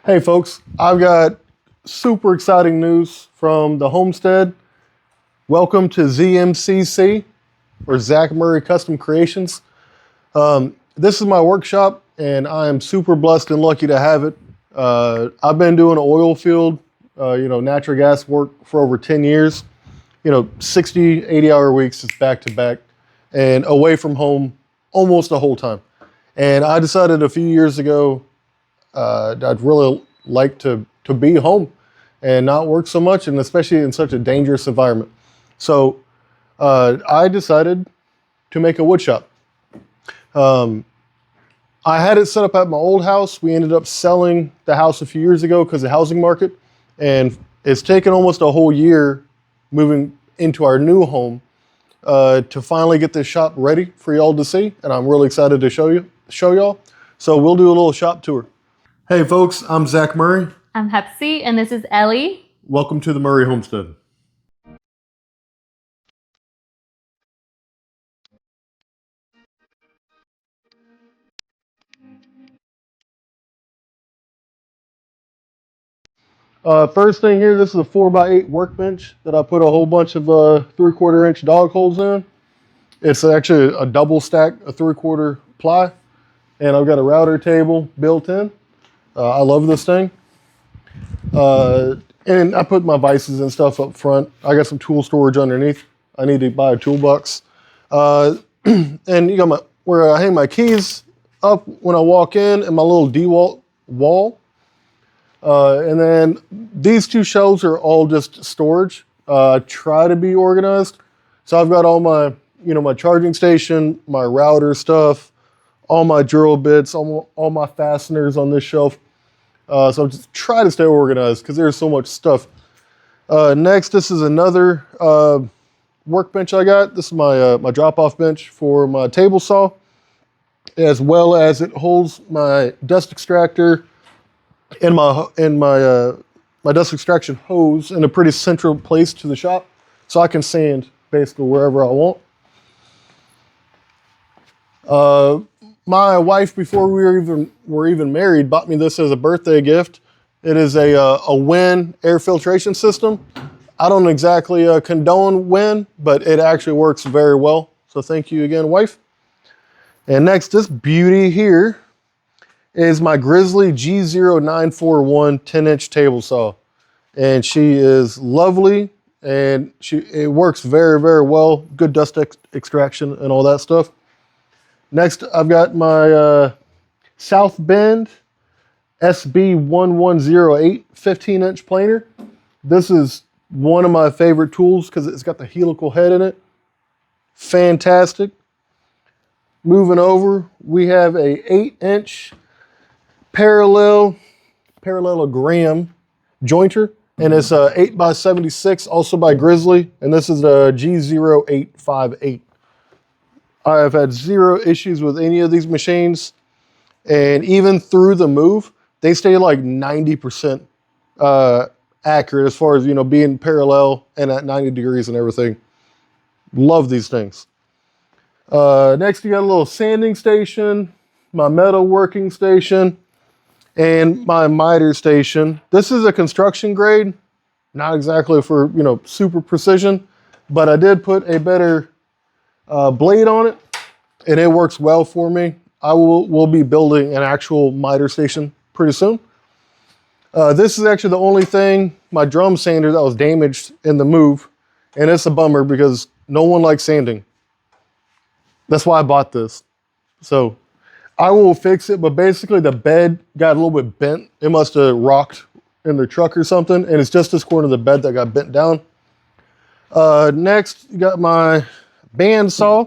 Hey folks, I've got super exciting news from the Homestead. Welcome to ZMCC, or Zach Murray Custom Creations. This is my workshop and I am super blessed and lucky to have it. I've been doing oil field, natural gas work for over 10 years. 60, 80-hour weeks just back to back and away from home almost the whole time. And I decided a few years ago I'd really like to be home and not work so much, and especially in such a dangerous environment. So I decided to make a wood shop. I had it set up at my old house. We ended up selling the house a few years ago because of the housing market, and it's taken almost a whole year moving into our new home to finally get this shop ready for y'all to see, and I'm really excited to show y'all. So we'll do a little shop tour. Hey folks, I'm Zach Murray. I'm Hepsi, and this is Ellie. Welcome to the Murray Homestead. First thing here, this is a 4x8 workbench that I put a whole bunch of 3/4 inch dog holes in. It's actually a double stack, a 3/4 ply, and I've got a router table built in. I love this thing. And I put my vices and stuff up front. I got some tool storage underneath. I need to buy a toolbox. And you got where I hang my keys up when I walk in, and my little DeWalt wall. And then these two shelves are all just storage. Try to be organized. So I've got all my, my charging station, my router stuff, all my drill bits, all my fasteners on this shelf. So just try to stay organized because there's so much stuff. Next, this is another workbench I got. This is my drop-off bench for my table saw, as well as it holds my dust extractor and my dust extraction hose in a pretty central place to the shop, so I can sand basically wherever I want. My wife, before we were even married, bought me this as a birthday gift. It is a Win air filtration system. I don't exactly condone Win, but it actually works very well. So thank you again, wife. And next, this beauty here is my Grizzly G0941 10-inch table saw. And she is lovely, and it works very, very well. Good dust extraction and all that stuff. Next, I've got my South Bend SB1108 15-inch planer. This is one of my favorite tools because it's got the helical head in it. Fantastic. Moving over, we have a 8-inch parallelogram jointer, and it's 8x76, also by Grizzly, and this is the G0858. I have had zero issues with any of these machines, and even through the move, they stay like 90% accurate as far as being parallel and at 90 degrees and everything. Love these things. Next, you got a little sanding station, my metal working station, and my miter station. This is a construction grade, not exactly for super precision, but I did put a better blade on it, and it works well for me. I will be building an actual miter station pretty soon. This is actually the only thing, my drum sander, that was damaged in the move, and it's a bummer because no one likes sanding. That's why I bought this. So I will fix it, but basically the bed got a little bit bent. It must have rocked in the truck or something, and it's just this corner of the bed that got bent down. Next, you got my band saw.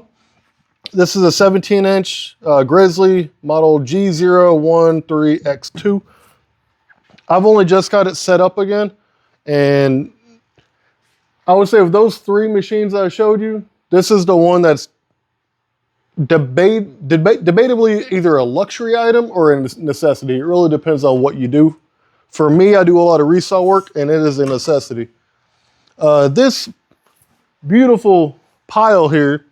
This is a 17-inch Grizzly model G013X2. I've only just got it set up again, and I would say of those three machines that I showed you, this is the one that's debatably either a luxury item or a necessity. It really depends on what you do. For me, I do a lot of resaw work, and it is a necessity. This beautiful pile here,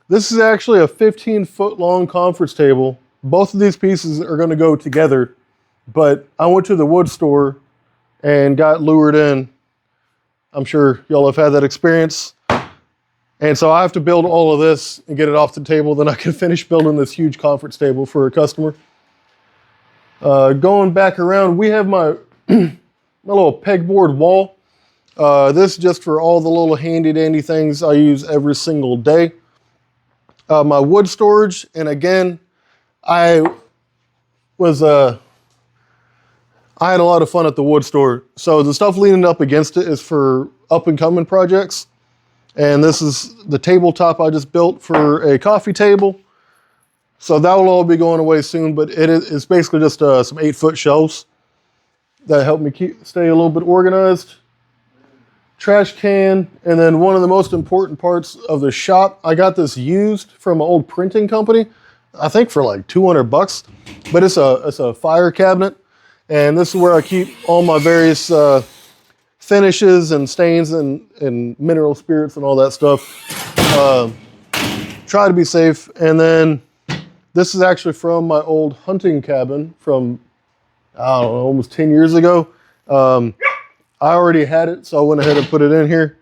this is actually a 15-foot long conference table. Both of these pieces are going to go together but I went to the wood store and got lured in. I'm sure y'all have had that experience. And so I have to build all of this and get it off the table. Then I can finish building this huge conference table for a customer. Going back around, we have my, my little pegboard wall. This is just for all the little handy dandy things I use every single day. My wood storage, and again, I had a lot of fun at the wood store. So the stuff leaning up against it is for up and coming projects. And this is the tabletop I just built for a coffee table. So that will all be going away soon, but it's basically just some 8-foot shelves that help me stay a little bit organized. Trash can, and then one of the most important parts of the shop, I got this used from an old printing company, I think for like $200, but it's a fire cabinet. And this is where I keep all my various finishes and stains and mineral spirits and all that stuff. Try to be safe. And then this is actually from my old hunting cabin from, I don't know, almost 10 years ago. I already had it, so I went ahead and put it in here.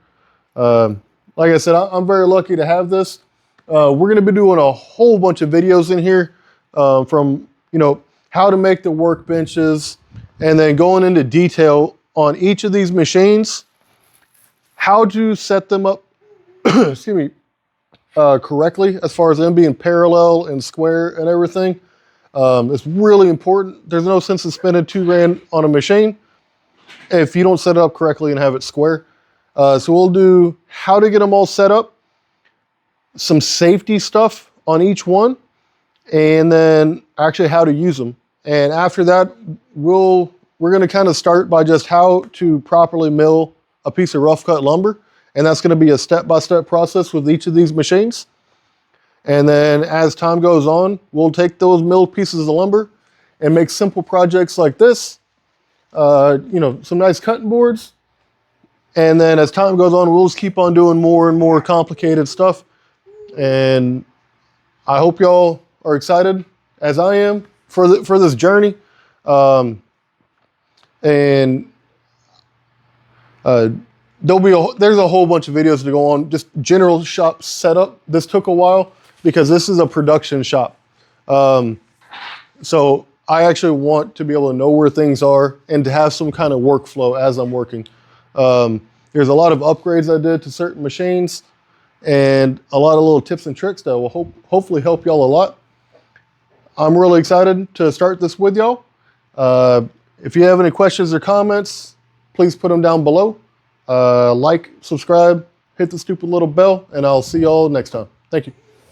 Like I said, I'm very lucky to have this. We're going to be doing a whole bunch of videos in here from, how to make the workbenches, and then going into detail on each of these machines, how to set them up, excuse me, correctly as far as them being parallel and square and everything. It's really important. There's no sense in spending $2,000 on a machine if you don't set it up correctly and have it square. So we'll do how to get them all set up, some safety stuff on each one, and then actually how to use them. And after that, we're going to kind of start by just how to properly mill a piece of rough cut lumber. And that's going to be a step-by-step process with each of these machines. And then as time goes on, we'll take those milled pieces of lumber and make simple projects like this. Some nice cutting boards. And then as time goes on, we'll just keep on doing more and more complicated stuff. And I hope y'all are excited, as I am, for this journey. There's a whole bunch of videos to go on, just general shop setup. This took a while because this is a production shop. So I actually want to be able to know where things are and to have some kind of workflow as I'm working. There's a lot of upgrades I did to certain machines and a lot of little tips and tricks that will hopefully help y'all a lot. I'm really excited to start this with y'all. If you have any questions or comments, please put them down below. Like, subscribe, hit the stupid little bell, and I'll see y'all next time. Thank you.